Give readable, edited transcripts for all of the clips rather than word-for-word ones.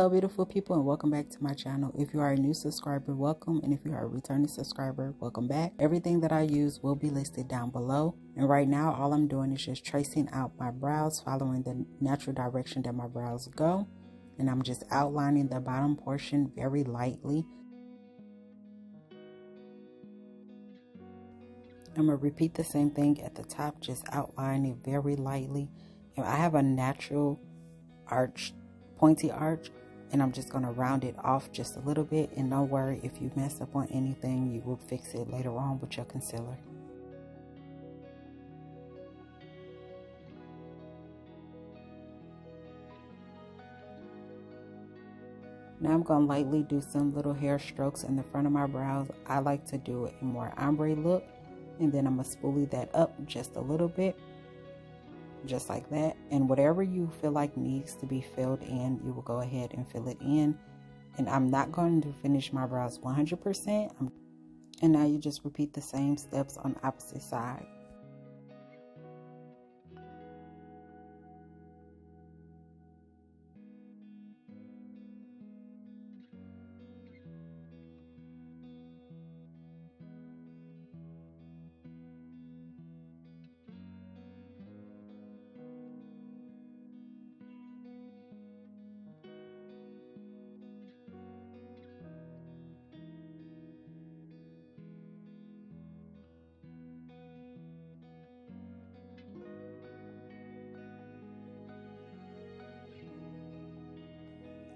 Hello beautiful people, and welcome back to my channel. If you are a new subscriber, welcome, and if you are a returning subscriber, welcome back. Everything that I use will be listed down below, and right now all I'm doing is just tracing out my brows, following the natural direction that my brows go, and I'm just outlining the bottom portion very lightly. I'm going to repeat the same thing at the top, just outline it very lightly. And I have a natural arch, pointy arch, and I'm just going to round it off just a little bit. And don't worry, if you mess up on anything, you will fix it later on with your concealer. Now I'm going to lightly do some little hair strokes in the front of my brows. I like to do a more ombre look, and then I'm going to spoolie that up just a little bit, just like that. And whatever you feel like needs to be filled in, you will go ahead and fill it in. And I'm not going to finish my brows 100%. And now you just repeat the same steps on the opposite side.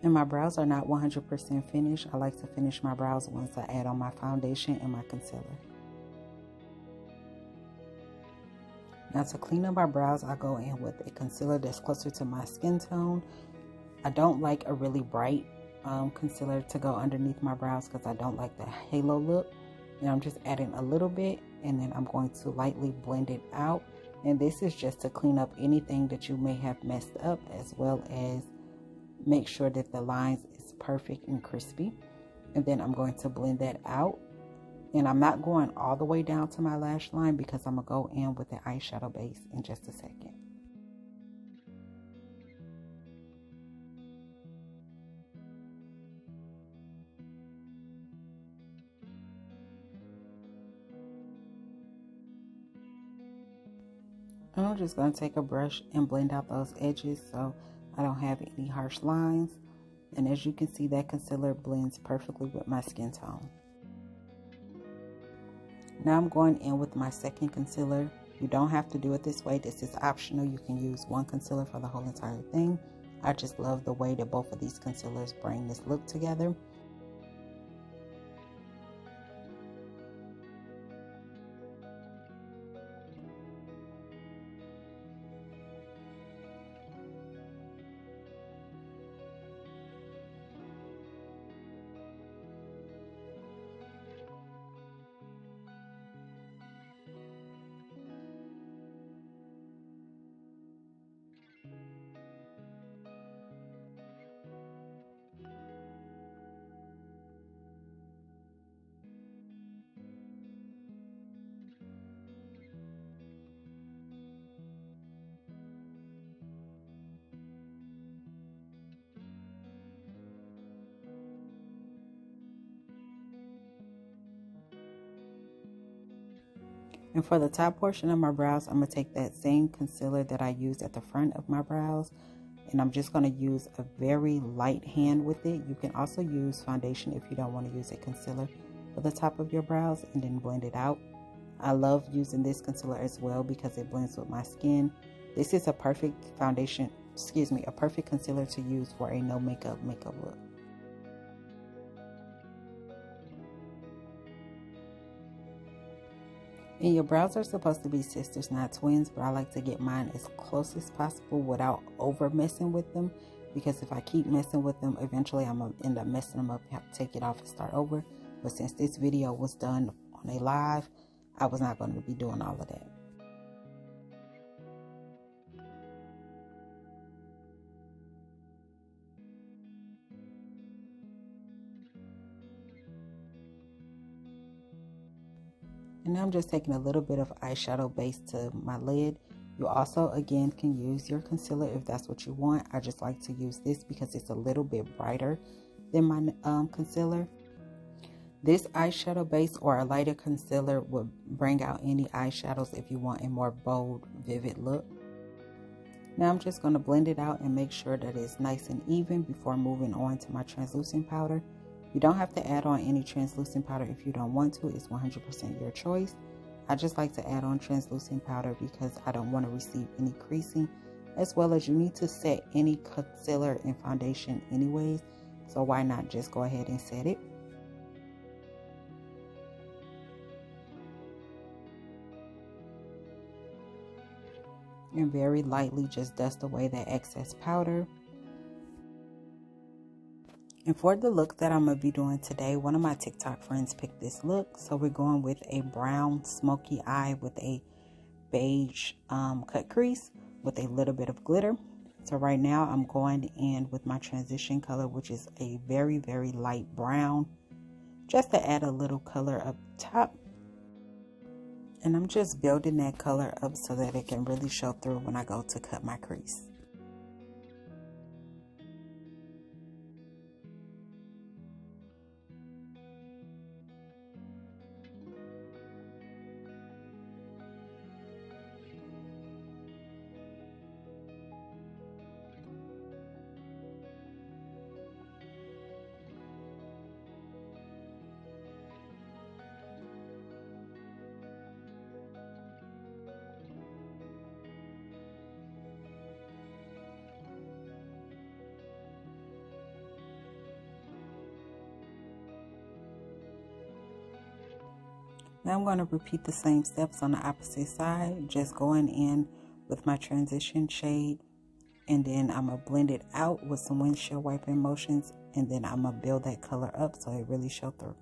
And my brows are not 100% finished. I like to finish my brows once I add on my foundation and my concealer. Now to clean up my brows, I go in with a concealer that's closer to my skin tone. I don't like a really bright concealer to go underneath my brows because I don't like the halo look. And I'm just adding a little bit, and then I'm going to lightly blend it out. And this is just to clean up anything that you may have messed up, as well as make sure that the lines is perfect and crispy. And then I'm going to blend that out. And I'm not going all the way down to my lash line because I'm going to go in with the eyeshadow base in just a second. And I'm just going to take a brush and blend out those edges so I don't have any harsh lines. And as you can see, that concealer blends perfectly with my skin tone. Now I'm going in with my second concealer. You don't have to do it this way. This is optional. You can use one concealer for the whole entire thing. I just love the way that both of these concealers bring this look together. And for the top portion of my brows, I'm going to take that same concealer that I used at the front of my brows, and I'm just going to use a very light hand with it. You can also use foundation if you don't want to use a concealer for the top of your brows, and then blend it out. I love using this concealer as well because it blends with my skin. This is a perfect foundation, a perfect concealer to use for a no makeup look. And your brows are supposed to be sisters, not twins, but I like to get mine as close as possible without over messing with them, because if I keep messing with them, eventually I'm going to end up messing them up, have to take it off and start over. But since this video was done on a live, I was not going to be doing all of that. And now I'm just taking a little bit of eyeshadow base to my lid, You also, again, can use your concealer if that's what you want. I just like to use this because it's a little bit brighter than my concealer. This eyeshadow base or a lighter concealer will bring out any eyeshadows if you want a more bold, vivid look. Now I'm just going to blend it out and make sure that it's nice and even before moving on to my translucent powder. You don't have to add on any translucent powder if you don't want to. It's 100% your choice. I just like to add on translucent powder because I don't want to receive any creasing, as well as you need to set any concealer and foundation anyways. So why not just go ahead and set it? And very lightly just dust away that excess powder. And for the look that I'm going to be doing today, one of my TikTok friends picked this look. So we're going with a brown smoky eye with a beige cut crease with a little bit of glitter. So right now I'm going in with my transition color, which is a very, very light brown, just to add a little color up top. And I'm just building that color up so that it can really show through when I go to cut my crease. Now I'm going to repeat the same steps on the opposite side, just going in with my transition shade, and then I'm going to blend it out with some windshield wiping motions, and then I'm going to build that color up so it really shows through.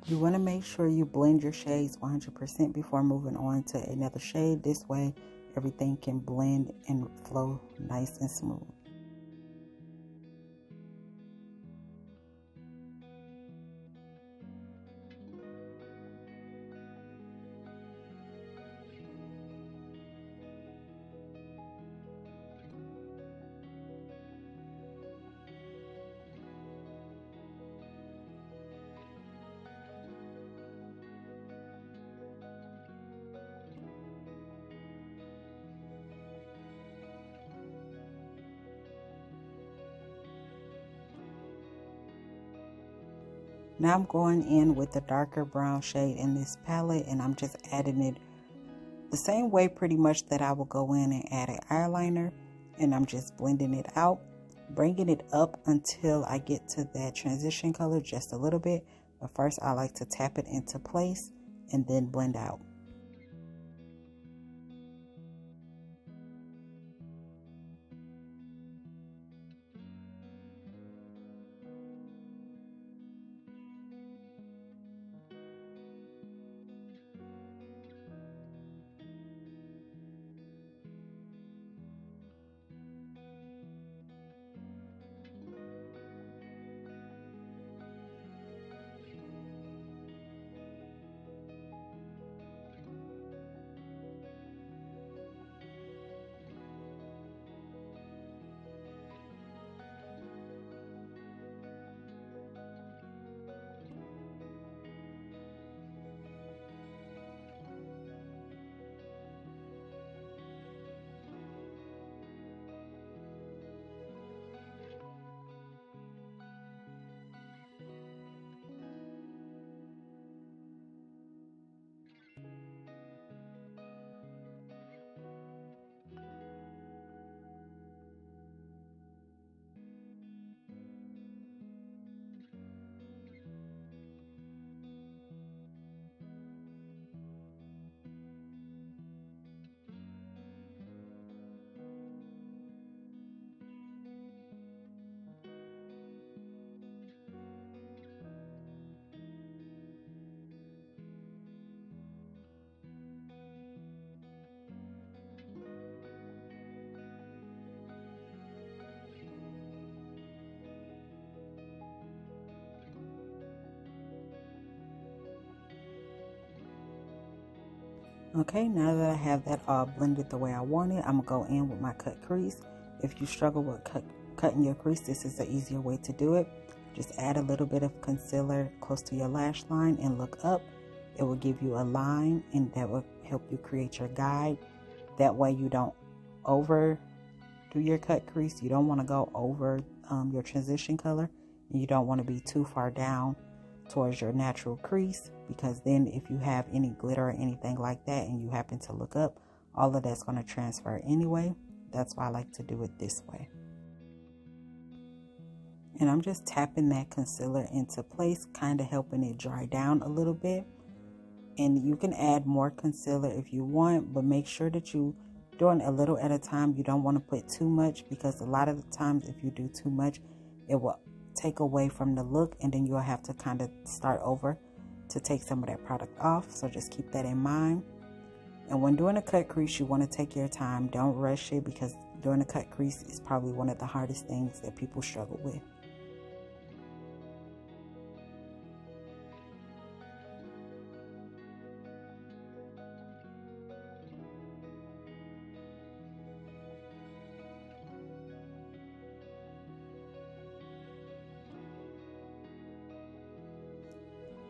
You want to make sure you blend your shades 100% before moving on to another shade. This way everything can blend and flow nice and smooth. Now I'm going in with the darker brown shade in this palette, and I'm just adding it the same way pretty much that I will go in and add an eyeliner, and I'm just blending it out, bringing it up until I get to that transition color just a little bit. But first I like to tap it into place and then blend out. Okay, now that I have that all blended the way I want it, I'm going to go in with my cut crease. If you struggle with cutting your crease, this is the easier way to do it. Just add a little bit of concealer close to your lash line and look up. It will give you a line, and that will help you create your guide. That way you don't overdo your cut crease. You don't want to go over your transition color, and you don't want to be too far down towards your natural crease, because then if you have any glitter or anything like that and you happen to look up, all of that's going to transfer anyway. That's why I like to do it this way. And I'm just tapping that concealer into place, kind of helping it dry down a little bit. And you can add more concealer if you want, but make sure that you doing a little at a time. You don't want to put too much, because a lot of the times if you do too much, it will take away from the look, and then you'll have to kind of start over to take some of that product off. So just keep that in mind. And when doing a cut crease, you want to take your time. Don't rush it, because doing a cut crease is probably one of the hardest things that people struggle with.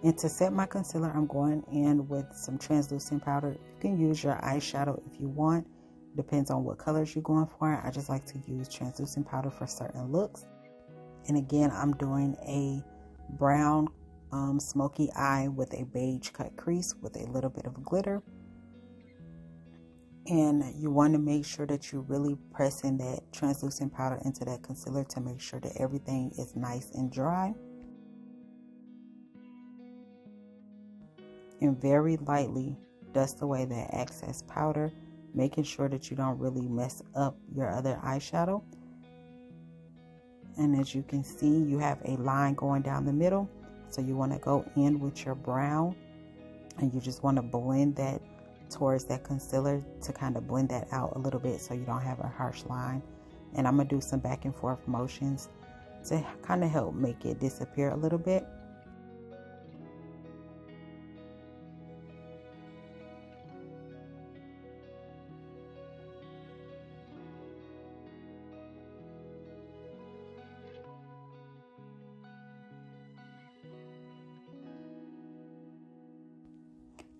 And to set my concealer, I'm going in with some translucent powder. You can use your eyeshadow if you want. Depends on what colors you're going for. I just like to use translucent powder for certain looks. And again, I'm doing a brown smoky eye with a beige cut crease with a little bit of glitter. And you want to make sure that you're really pressing that translucent powder into that concealer to make sure that everything is nice and dry. And very lightly dust away that excess powder, making sure that you don't really mess up your other eyeshadow. And as you can see, you have a line going down the middle, so you want to go in with your brown, and you just want to blend that towards that concealer to kind of blend that out a little bit so you don't have a harsh line. And I'm going to do some back and forth motions to kind of help make it disappear a little bit.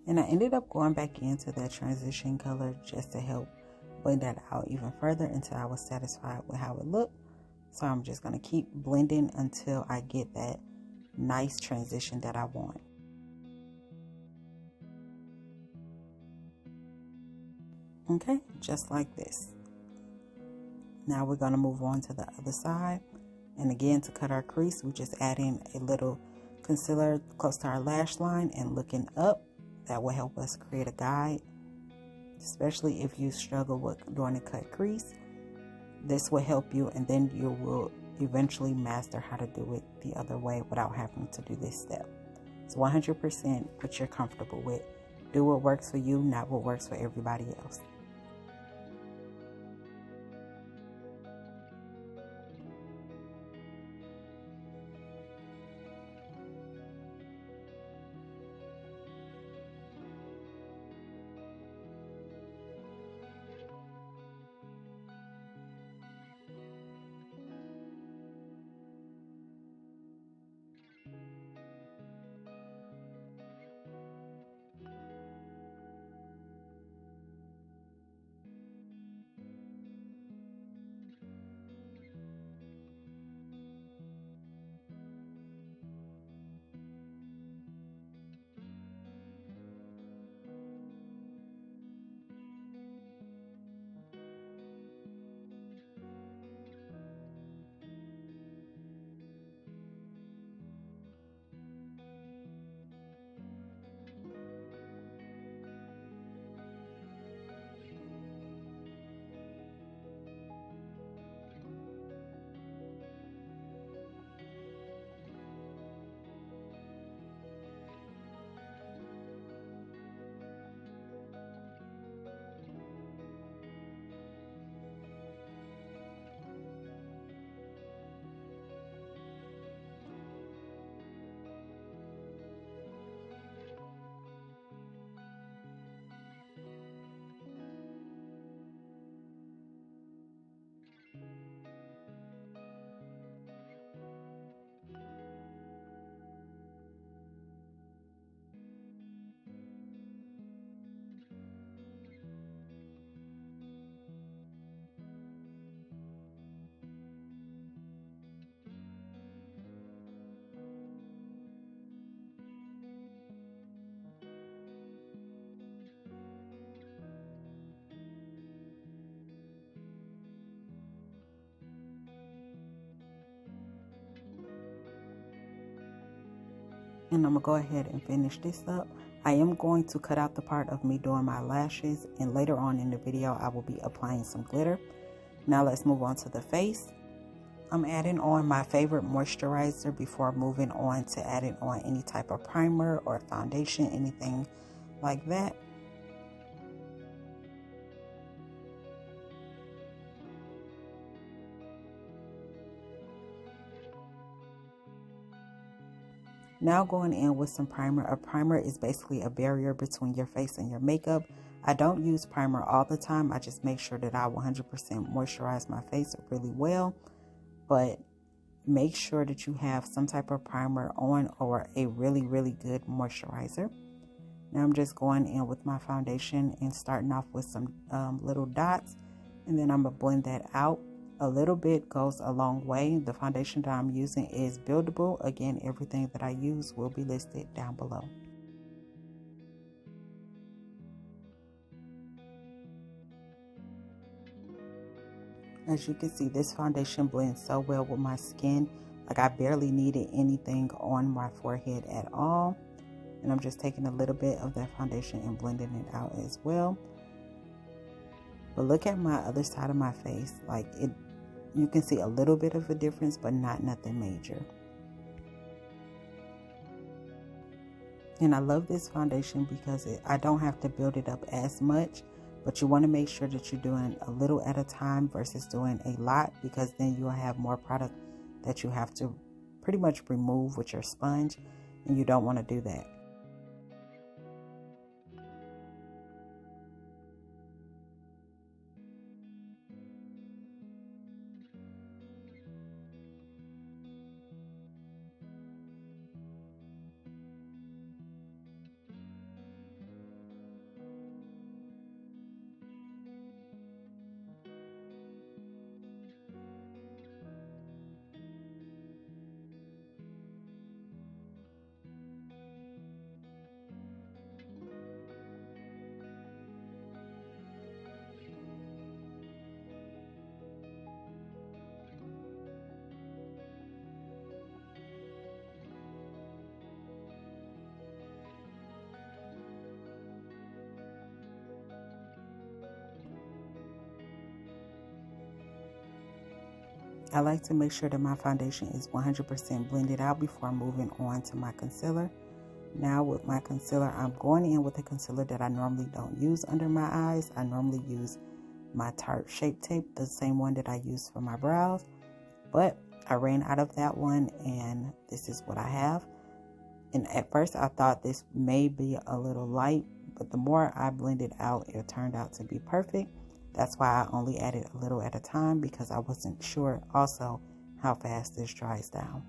And I ended up going back into that transition color just to help blend that out even further until I was satisfied with how it looked. So I'm just going to keep blending until I get that nice transition that I want. Okay, just like this. Now we're going to move on to the other side. And again, to cut our crease, we're just adding a little concealer close to our lash line and looking up. That will help us create a guide, especially if you struggle with doing a cut crease. This will help you, and then you will eventually master how to do it the other way without having to do this step. It's 100% what you're comfortable with. Do what works for you, not what works for everybody else. And I'm going to go ahead and finish this up. I am going to cut out the part of me doing my lashes, and later on in the video I will be applying some glitter. Now let's move on to the face. I'm adding on my favorite moisturizer before moving on to adding on any type of primer or foundation, anything like that. Now going in with some primer. A primer is basically a barrier between your face and your makeup. I don't use primer all the time. I just make sure that I 100% moisturize my face really well. But make sure that you have some type of primer on or a really good moisturizer. Now I'm just going in with my foundation and starting off with some little dots. And then I'm going to blend that out. A little bit goes a long way. The foundation that I'm using is buildable. Again, everything that I use will be listed down below. As you can see, this foundation blends so well with my skin. Like I barely needed anything on my forehead at all. And I'm just taking a little bit of that foundation and blending it out as well. But look at my other side of my face. Like you can see a little bit of a difference, but not nothing major. And I love this foundation because I don't have to build it up as much, but you want to make sure that you're doing a little at a time versus doing a lot, because then you'll have more product that you have to pretty much remove with your sponge, and you don't want to do that. I like to make sure that my foundation is 100% blended out before moving on to my concealer. Now with my concealer, I'm going in with a concealer that I normally don't use under my eyes. I normally use my Tarte Shape Tape, the same one that I use for my brows. But I ran out of that one, and this is what I have. And at first I thought this may be a little light, but the more I blended out, it turned out to be perfect. That's why I only added a little at a time, because I wasn't sure also how fast this dries down.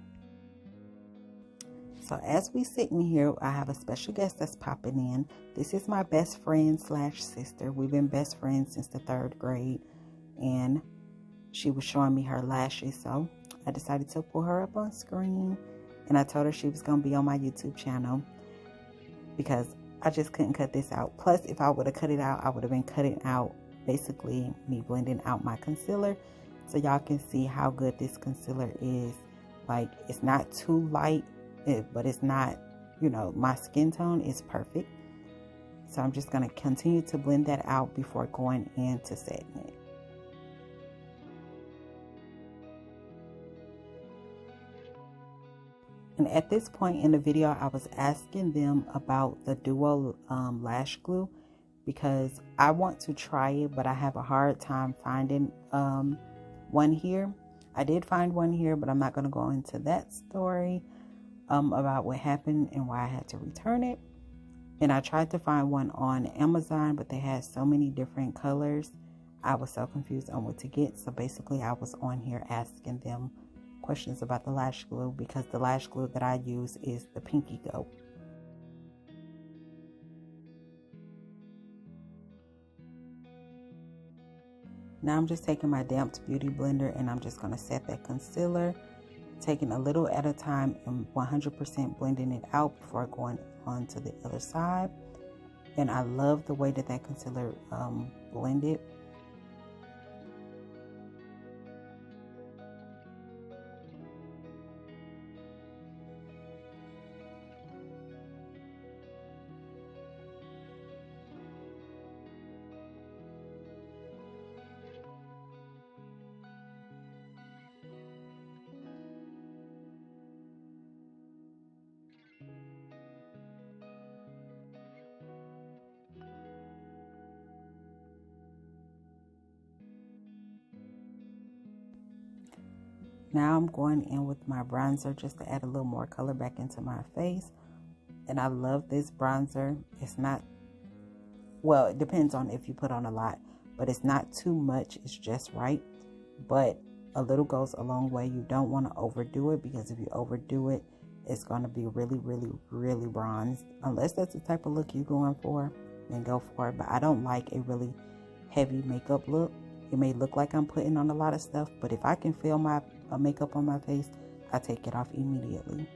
So as we sitting here, I have a special guest that's popping in. This is my best friend slash sister. We've been best friends since the 3rd grade, and she was showing me her lashes, so I decided to pull her up on screen, and I told her she was going to be on my YouTube channel because I just couldn't cut this out. Plus, if I would have cut it out, I would have been cutting out basically me blending out my concealer, so y'all can see how good this concealer is. Like, it's not too light, but it's not, you know, my skin tone is perfect. So I'm just going to continue to blend that out before going into setting it. And at this point in the video, I was asking them about the Duo lash glue, because I want to try it, but I have a hard time finding one here. I did find one here, but I'm not going to go into that story about what happened and why I had to return it. And I tried to find one on Amazon, but they had so many different colors. I was so confused on what to get. So basically I was on here asking them questions about the lash glue, because the lash glue that I use is the Pinky Go. Now I'm just taking my Damped Beauty Blender and I'm just going to set that concealer, taking a little at a time and 100% blending it out before going on to the other side. And I love the way that concealer blended. Now I'm going in with my bronzer just to add a little more color back into my face. And I love this bronzer. It's not, well, it depends on if you put on a lot, but it's not too much. It's just right. But a little goes a long way. You don't want to overdo it, because if you overdo it, it's going to be really, really, really bronzed. Unless that's the type of look you're going for, then go for it. But I don't like a really heavy makeup look. It may look like I'm putting on a lot of stuff, but if I can feel my makeup on my face, I take it off immediately.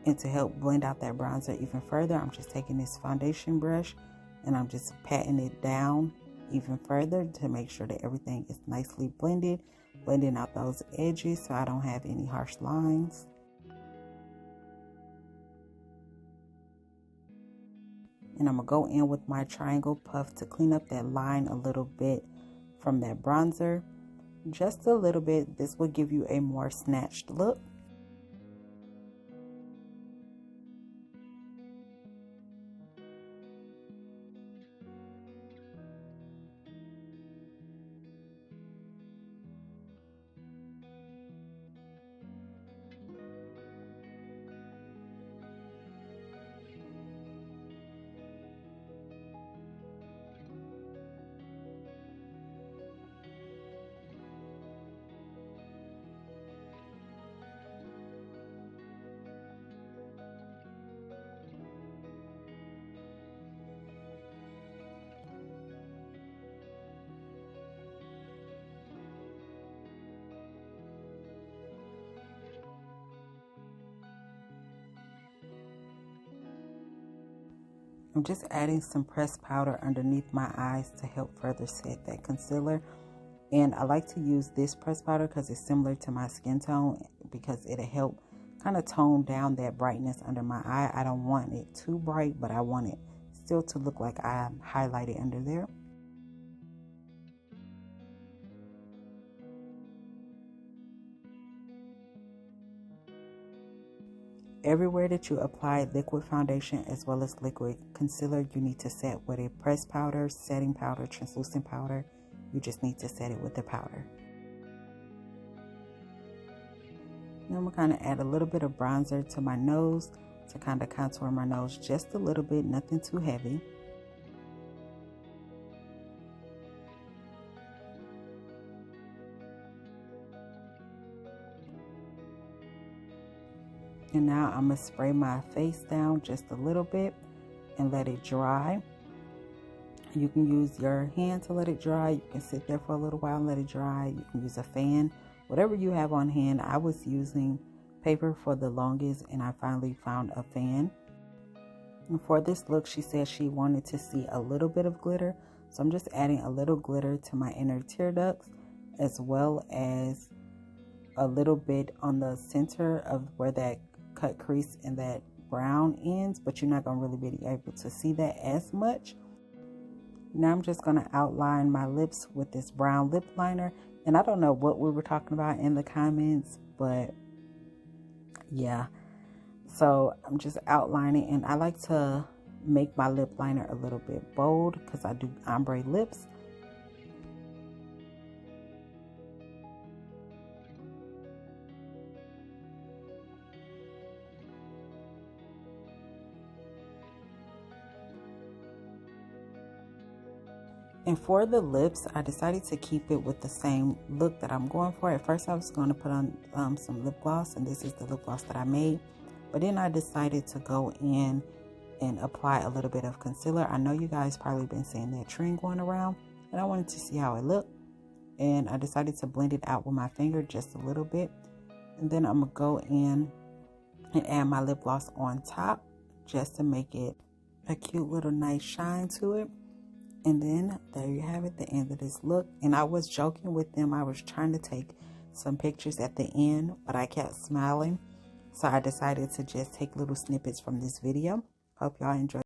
And to help blend out that bronzer even further, I'm just taking this foundation brush and I'm just patting it down even further to make sure that everything is nicely blended, blending out those edges so I don't have any harsh lines. And I'm going to go in with my triangle puff to clean up that line a little bit from that bronzer. Just a little bit. This will give you a more snatched look. I'm just adding some pressed powder underneath my eyes to help further set that concealer. And I like to use this pressed powder because it's similar to my skin tone, because it'll help kind of tone down that brightness under my eye. I don't want it too bright, but I want it still to look like I'm highlighted under there. Everywhere that you apply liquid foundation as well as liquid concealer, you need to set with a pressed powder, setting powder, translucent powder. You just need to set it with the powder. Now I'm going to kind of add a little bit of bronzer to my nose to kind of contour my nose just a little bit, nothing too heavy. And now I'm going to spray my face down just a little bit and let it dry. You can use your hand to let it dry. You can sit there for a little while and let it dry. You can use a fan, whatever you have on hand. I was using paper for the longest and I finally found a fan. And for this look, she said she wanted to see a little bit of glitter. So I'm just adding a little glitter to my inner tear ducts, as well as a little bit on the center of where that cut crease and that brown ends, but you're not going to really be able to see that as much. Now I'm just going to outline my lips with this brown lip liner. And I don't know what we were talking about in the comments, but yeah. So I'm just outlining, and I like to make my lip liner a little bit bold because I do ombre lips. And for the lips, I decided to keep it with the same look that I'm going for. At first, I was going to put on some lip gloss, and this is the lip gloss that I made. But then I decided to go in and apply a little bit of concealer. I know you guys probably been seeing that trend going around, and I wanted to see how it looked. And I decided to blend it out with my finger just a little bit. And then I'm going to go in and add my lip gloss on top just to make it a cute little nice shine to it. And then there you have it, the end of this look. And I was joking with them. I was trying to take some pictures at the end, but I kept smiling. So I decided to just take little snippets from this video. Hope y'all enjoy.